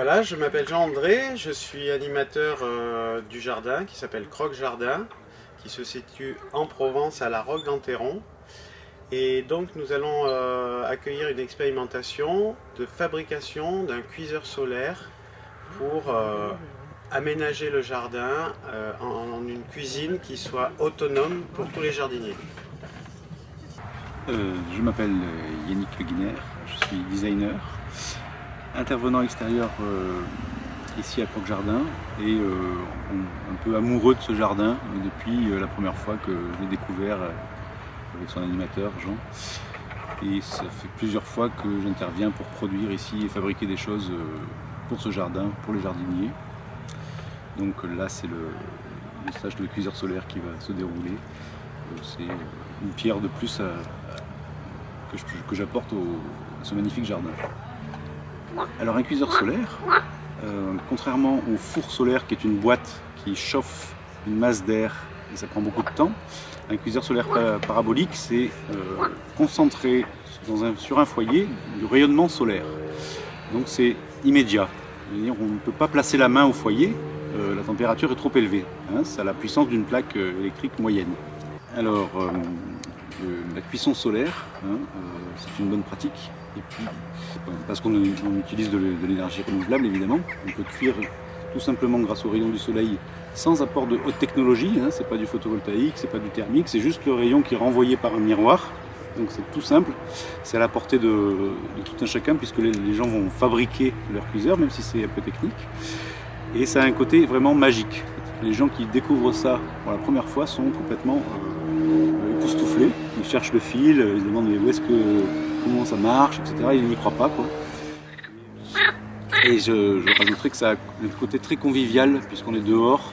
Voilà, je m'appelle Jean-André, je suis animateur du jardin qui s'appelle Croque Jardin, qui se situe en Provence à la Roque d'Enterron. Et donc nous allons accueillir une expérimentation de fabrication d'un cuiseur solaire pour aménager le jardin en une cuisine qui soit autonome pour tous les jardiniers. Je m'appelle Yannick Le Guiner, je suis designer, intervenant extérieur ici à Croque Jardin et un peu amoureux de ce jardin depuis la première fois que je l'ai découvert avec son animateur Jean. Et ça fait plusieurs fois que j'interviens pour produire ici et fabriquer des choses pour ce jardin, pour les jardiniers. Donc là c'est le stage de cuiseur solaire qui va se dérouler. C'est une pierre de plus que j'apporte à ce magnifique jardin. Alors un cuiseur solaire, contrairement au four solaire qui est une boîte qui chauffe une masse d'air et ça prend beaucoup de temps, un cuiseur solaire parabolique c'est concentré sur un foyer du rayonnement solaire. Donc c'est immédiat. C'est-à-dire on ne peut pas placer la main au foyer, la température est trop élevée. Ça a la puissance d'une plaque électrique moyenne. Alors, la cuisson solaire, c'est une bonne pratique. Et puis, parce qu'on utilise de l'énergie renouvelable, évidemment. On peut cuire tout simplement grâce aux rayons du soleil sans apport de haute technologie. C'est pas du photovoltaïque, c'est pas du thermique, c'est juste le rayon qui est renvoyé par un miroir. Donc c'est tout simple. C'est à la portée de tout un chacun puisque les gens vont fabriquer leur cuiseur, même si c'est un peu technique. Et ça a un côté vraiment magique. Les gens qui découvrent ça pour la première fois sont complètement époustouflés. Ils cherchent le fil, ils se demandent comment ça marche, etc. Ils n'y croient pas, quoi. Et je rajouterais que ça a un côté très convivial puisqu'on est dehors,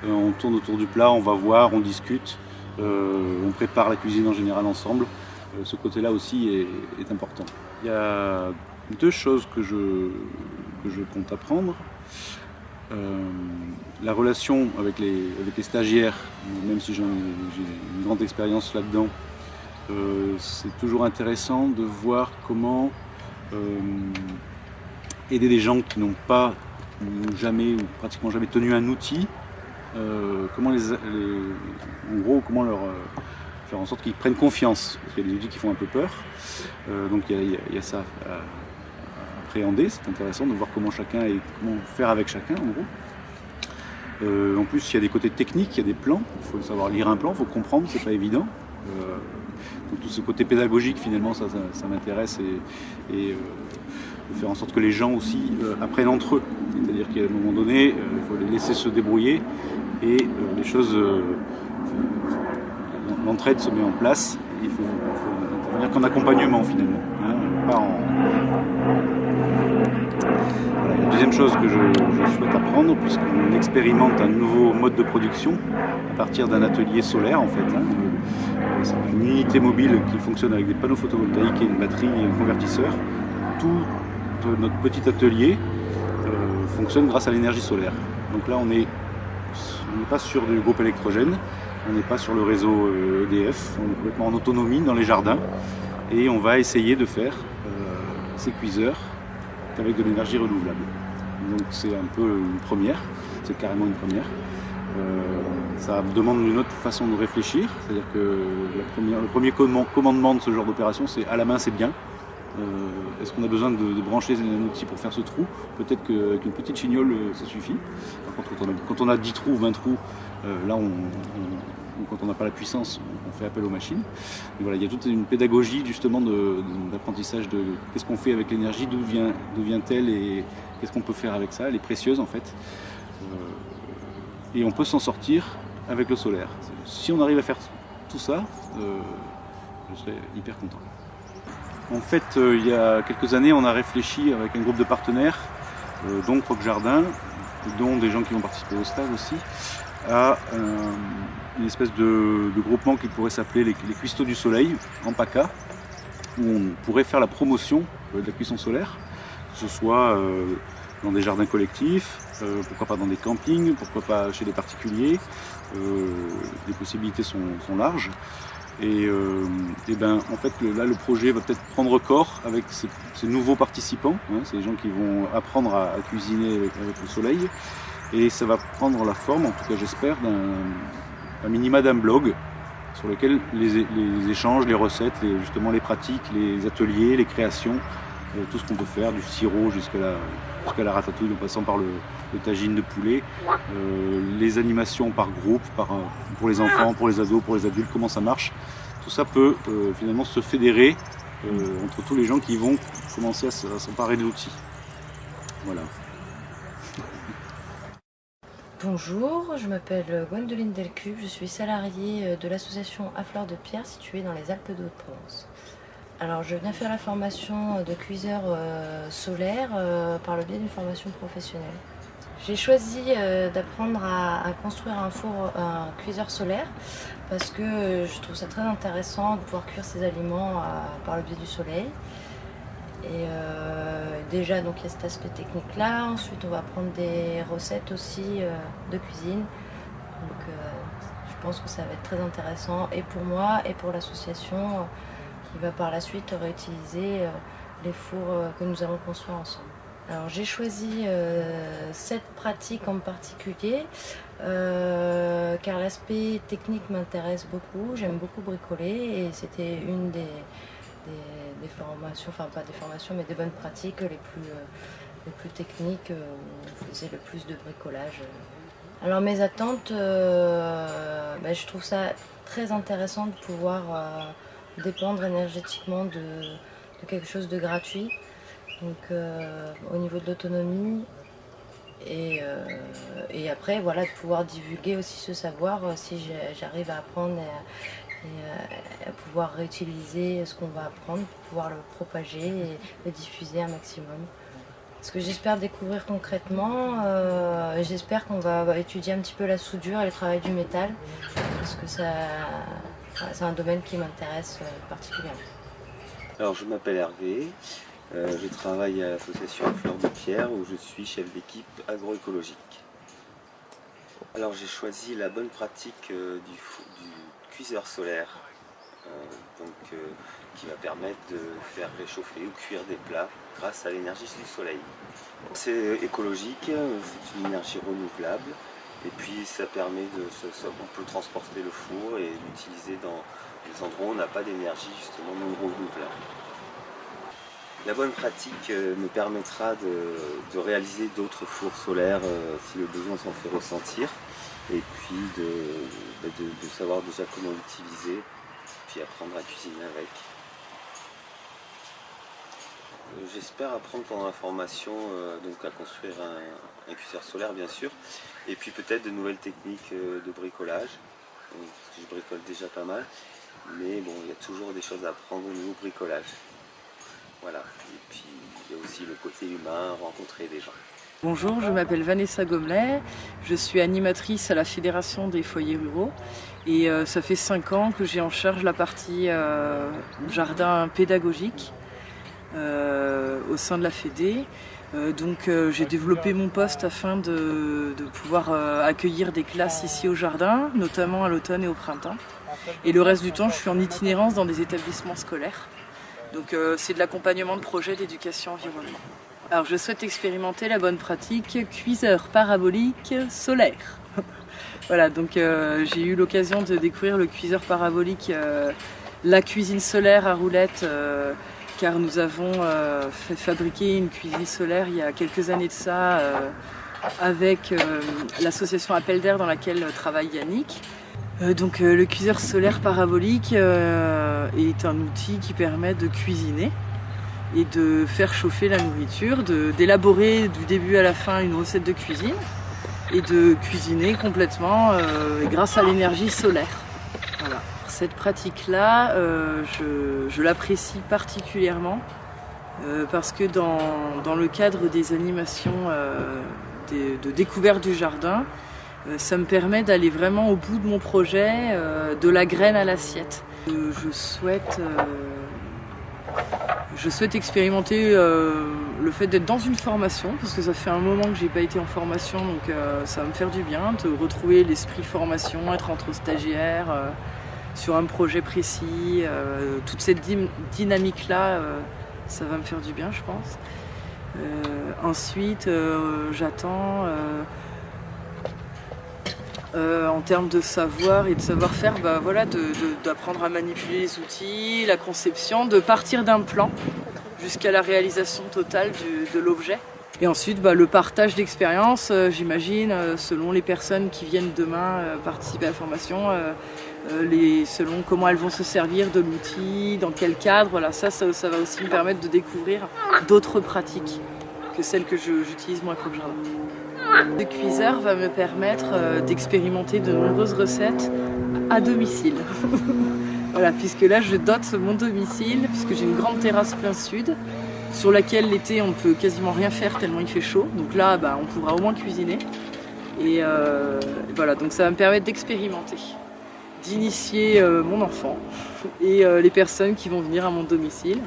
on tourne autour du plat, on va voir, on discute, on prépare la cuisine en général ensemble. Ce côté-là aussi est important. Il y a deux choses que je compte apprendre. La relation avec les stagiaires, même si j'ai une grande expérience là-dedans, c'est toujours intéressant de voir comment aider des gens qui n'ont pas jamais ou pratiquement jamais tenu un outil, comment comment leur faire en sorte qu'ils prennent confiance, parce qu'il y a des outils qui font un peu peur, donc il y a ça à appréhender. C'est intéressant de voir comment faire avec chacun en gros. En plus il y a des côtés techniques, il y a des plans, il faut savoir lire un plan, il faut comprendre, c'est pas évident. Donc tout ce côté pédagogique finalement ça m'intéresse et de faire en sorte que les gens aussi apprennent entre eux. C'est-à-dire qu'à un moment donné, il faut les laisser se débrouiller et les choses, l'entraide se met en place. Il faut intervenir qu'en accompagnement finalement, pas en... Voilà, la deuxième chose que je souhaite apprendre, puisqu'on expérimente un nouveau mode de production à partir d'un atelier solaire en fait. C'est une unité mobile qui fonctionne avec des panneaux photovoltaïques et une batterie et un convertisseur. Tout notre petit atelier fonctionne grâce à l'énergie solaire. Donc là on n'est pas sur du groupe électrogène, on n'est pas sur le réseau EDF, on est complètement en autonomie dans les jardins et on va essayer de faire ces cuiseurs avec de l'énergie renouvelable. Donc c'est un peu une première, c'est carrément une première. Ça demande une autre façon de réfléchir, c'est-à-dire que le premier commandement de ce genre d'opération c'est à la main c'est bien. Est-ce qu'on a besoin de brancher un outil pour faire ce trou? Peut-être qu'avec une petite chignole ça suffit. Par contre quand on a 10 trous, 20 trous, là quand on n'a pas la puissance, on fait appel aux machines. Et voilà, il y a toute une pédagogie justement d'apprentissage de qu'est-ce qu'on fait avec l'énergie, d'où vient-elle et qu'est-ce qu'on peut faire avec ça. Elle est précieuse en fait. Et on peut s'en sortir avec le solaire. Si on arrive à faire tout ça, je serais hyper content. En fait, il y a quelques années, on a réfléchi avec un groupe de partenaires, dont Croque Jardin, dont des gens qui vont participer au stage aussi, à une espèce de groupement qui pourrait s'appeler les Cuistots du Soleil, en PACA, où on pourrait faire la promotion de la cuisson solaire, que ce soit dans des jardins collectifs, pourquoi pas dans des campings, pourquoi pas chez des particuliers. Les possibilités sont larges. En fait, là, le projet va peut-être prendre corps avec ces nouveaux participants, hein, ces gens qui vont apprendre à cuisiner avec le soleil. Et ça va prendre la forme, en tout cas j'espère, d'un minima d'un blog sur lequel les échanges, les recettes, justement les pratiques, les ateliers, les créations, tout ce qu'on peut faire, du sirop jusqu'à la ratatouille en passant par le tagine de poulet, les animations par groupe, pour les enfants, pour les ados, pour les adultes, comment ça marche. Tout ça peut finalement se fédérer entre tous les gens qui vont commencer à s'emparer de l'outil. Voilà. Bonjour, je m'appelle Gwendoline Delcube, je suis salariée de l'association À Fleur de Pierre située dans les Alpes de Haute-Provence. Alors je viens faire la formation de cuiseur solaire par le biais d'une formation professionnelle. J'ai choisi d'apprendre à construire un cuiseur solaire parce que je trouve ça très intéressant de pouvoir cuire ses aliments par le biais du soleil. Et déjà donc il y a cet aspect technique là, ensuite on va prendre des recettes aussi de cuisine, donc je pense que ça va être très intéressant et pour moi et pour l'association qui va par la suite réutiliser les fours que nous allons construire ensemble. Alors j'ai choisi cette pratique en particulier car l'aspect technique m'intéresse beaucoup, j'aime beaucoup bricoler et c'était une des formations, enfin pas des formations mais des bonnes pratiques les plus techniques où on faisait le plus de bricolage. Alors mes attentes, je trouve ça très intéressant de pouvoir dépendre énergétiquement de quelque chose de gratuit, donc au niveau de l'autonomie et après voilà, de pouvoir divulguer aussi ce savoir si j'arrive à apprendre et à pouvoir réutiliser ce qu'on va apprendre pour pouvoir le propager et le diffuser un maximum. Ce que j'espère découvrir concrètement, j'espère qu'on va étudier un petit peu la soudure et le travail du métal, parce que c'est un domaine qui m'intéresse particulièrement. Alors je m'appelle Hervé, je travaille à l'association Fleur de Pierre où je suis chef d'équipe agroécologique. Alors j'ai choisi la bonne pratique du cuiseur solaire, qui va permettre de faire réchauffer ou cuire des plats grâce à l'énergie du soleil. C'est écologique, c'est une énergie renouvelable et puis ça permet on peut transporter le four et l'utiliser dans les endroits où on n'a pas d'énergie justement non renouvelable. La bonne pratique me permettra de réaliser d'autres fours solaires si le besoin s'en fait ressentir. Et puis de savoir déjà comment l'utiliser, puis apprendre à cuisiner avec. J'espère apprendre pendant la formation donc à construire un cuiseur solaire bien sûr, et puis peut-être de nouvelles techniques de bricolage, parce que je bricole déjà pas mal, mais bon, il y a toujours des choses à apprendre au niveau bricolage. Voilà, et puis il y a aussi le côté humain, rencontrer des gens. Bonjour, je m'appelle Vanessa Gomelet, je suis animatrice à la Fédération des foyers ruraux et ça fait 5 ans que j'ai en charge la partie jardin pédagogique au sein de la Fédé. J'ai développé mon poste afin de pouvoir accueillir des classes ici au jardin, notamment à l'automne et au printemps. Et le reste du temps, je suis en itinérance dans des établissements scolaires. Donc c'est de l'accompagnement de projets d'éducation environnement. Alors je souhaite expérimenter la bonne pratique cuiseur parabolique solaire. Voilà, donc j'ai eu l'occasion de découvrir le cuiseur parabolique, la cuisine solaire à roulettes, car nous avons fait fabriquer une cuisine solaire il y a quelques années de ça avec l'association Appel d'air dans laquelle travaille Yannick. Le cuiseur solaire parabolique est un outil qui permet de cuisiner et de faire chauffer la nourriture, d'élaborer du début à la fin une recette de cuisine et de cuisiner complètement grâce à l'énergie solaire. Voilà. Cette pratique-là, je l'apprécie particulièrement parce que dans le cadre des animations de découverte du jardin, ça me permet d'aller vraiment au bout de mon projet, de la graine à l'assiette. Je souhaite expérimenter le fait d'être dans une formation, parce que ça fait un moment que j'ai pas été en formation, donc ça va me faire du bien de retrouver l'esprit formation, être entre stagiaires, sur un projet précis. Toute cette dynamique-là, ça va me faire du bien, je pense. Ensuite, j'attends, en termes de savoir et de savoir-faire, voilà, d'apprendre à manipuler les outils, la conception, de partir d'un plan jusqu'à la réalisation totale de l'objet. Et ensuite, le partage d'expériences, j'imagine, selon les personnes qui viennent demain participer à la formation, selon comment elles vont se servir de l'outil, dans quel cadre. Voilà, ça va aussi me permettre de découvrir d'autres pratiques que celles que j'utilise moi à Croque Jardin. Le cuiseur va me permettre d'expérimenter de nombreuses recettes à domicile. Voilà, puisque là je dote mon domicile, puisque j'ai une grande terrasse plein sud, sur laquelle l'été on ne peut quasiment rien faire tellement il fait chaud. Donc là, on pourra au moins cuisiner. Et voilà, donc ça va me permettre d'expérimenter, d'initier mon enfant et les personnes qui vont venir à mon domicile.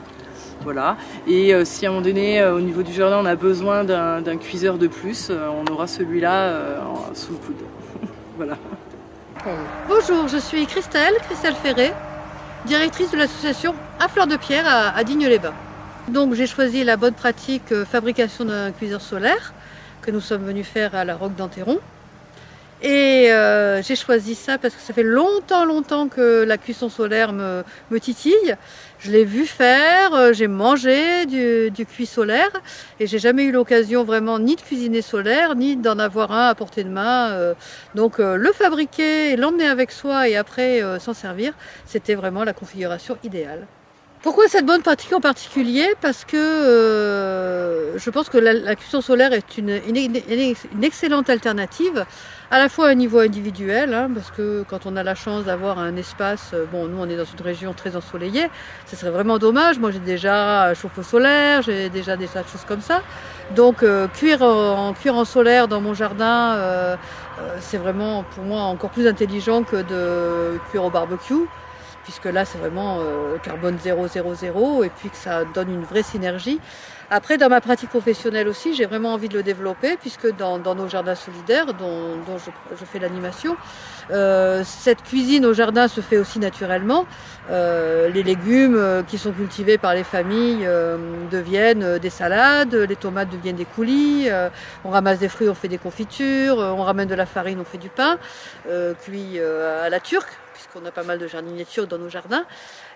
Voilà. Et si à un moment donné, au niveau du jardin, on a besoin d'un cuiseur de plus, on aura celui-là sous le coude. Voilà. Bonjour, je suis Christelle Ferré, directrice de l'association À Fleur de Pierre à Digne-les-Bains. Donc j'ai choisi la bonne pratique fabrication d'un cuiseur solaire que nous sommes venus faire à la Roque d'Enterron. Et j'ai choisi ça parce que ça fait longtemps que la cuisson solaire me titille. Je l'ai vu faire, j'ai mangé du cuit solaire et j'ai jamais eu l'occasion vraiment ni de cuisiner solaire, ni d'en avoir un à portée de main. Donc le fabriquer, l'emmener avec soi et après s'en servir, c'était vraiment la configuration idéale. Pourquoi cette bonne pratique en particulier? Parce que je pense que la cuisson solaire est une excellente alternative, à la fois à un niveau individuel, parce que quand on a la chance d'avoir un espace, nous on est dans une région très ensoleillée, ce serait vraiment dommage. Moi j'ai déjà un chauffe-eau solaire, j'ai déjà des tas de choses comme ça. Donc cuire en solaire dans mon jardin, c'est vraiment pour moi encore plus intelligent que de cuire au barbecue, puisque là c'est vraiment carbone 0, 0, 0, et puis que ça donne une vraie synergie. Après, dans ma pratique professionnelle aussi, j'ai vraiment envie de le développer, puisque dans nos jardins solidaires, dont je fais l'animation, cette cuisine au jardin se fait aussi naturellement. Les légumes qui sont cultivés par les familles deviennent des salades, les tomates deviennent des coulis, on ramasse des fruits, on fait des confitures, on ramène de la farine, on fait du pain, cuit à la turque, puisqu'on a pas mal de jardiniers turcs dans nos jardins.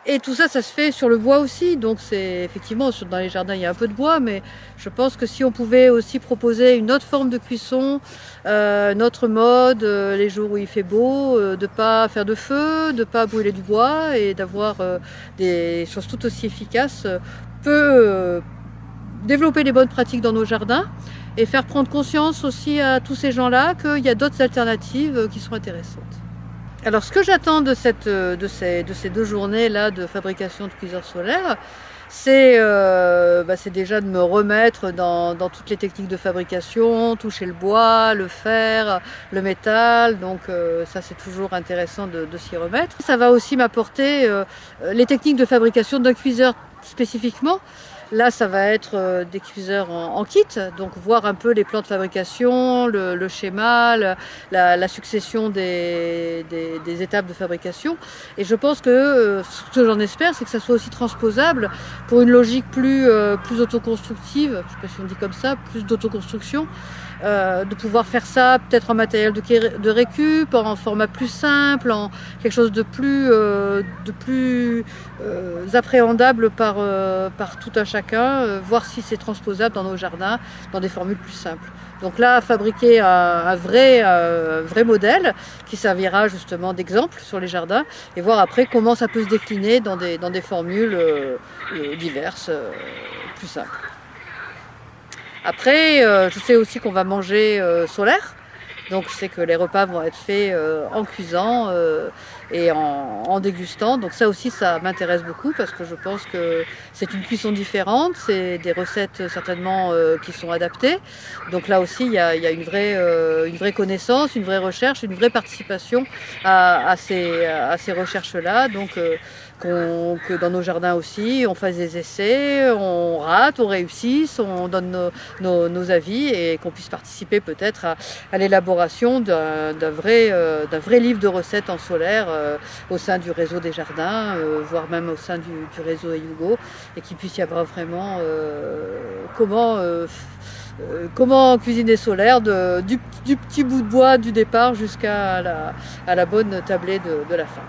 Et tout ça, ça se fait sur le bois aussi. Donc c'est effectivement, dans les jardins, il y a un peu de bois, mais je pense que si on pouvait aussi proposer une autre forme de cuisson, notre mode, les jours où il fait beau, de pas faire de feu, de pas brûler du bois et d'avoir des choses tout aussi efficaces, peut développer les bonnes pratiques dans nos jardins et faire prendre conscience aussi à tous ces gens-là qu'il y a d'autres alternatives qui sont intéressantes. Alors ce que j'attends de ces 2 journées-là de fabrication de cuiseurs solaires, c'est déjà de me remettre dans toutes les techniques de fabrication, toucher le bois, le fer, le métal, donc ça c'est toujours intéressant de s'y remettre. Ça va aussi m'apporter les techniques de fabrication d'un cuiseur spécifiquement. Là, ça va être des cuiseurs en kit, donc voir un peu les plans de fabrication, le schéma, la succession des étapes de fabrication. Et je pense que ce que j'en espère, c'est que ça soit aussi transposable pour une logique plus autoconstructive, je ne sais pas si on dit comme ça, plus d'autoconstruction. De pouvoir faire ça peut-être en matériel de récup, en format plus simple, en quelque chose de plus appréhendable par tout un chacun, voir si c'est transposable dans nos jardins, dans des formules plus simples. Donc là, fabriquer un vrai modèle qui servira justement d'exemple sur les jardins et voir après comment ça peut se décliner dans des formules diverses, plus simples. Après, je sais aussi qu'on va manger solaire, donc je sais que les repas vont être faits en cuisant et en dégustant. Donc ça aussi, ça m'intéresse beaucoup parce que je pense que c'est une cuisson différente, c'est des recettes certainement qui sont adaptées. Donc là aussi, il y a une vraie connaissance, une vraie recherche, une vraie participation à ces recherches-là. Donc que dans nos jardins aussi, on fasse des essais, on rate, on réussisse, on donne nos avis et qu'on puisse participer peut-être à l'élaboration d'un vrai livre de recettes en solaire au sein du réseau des jardins, voire même au sein du réseau EUGO, et qu'il puisse y avoir vraiment comment cuisiner solaire du petit bout de bois du départ jusqu'à la bonne tablée de la fin.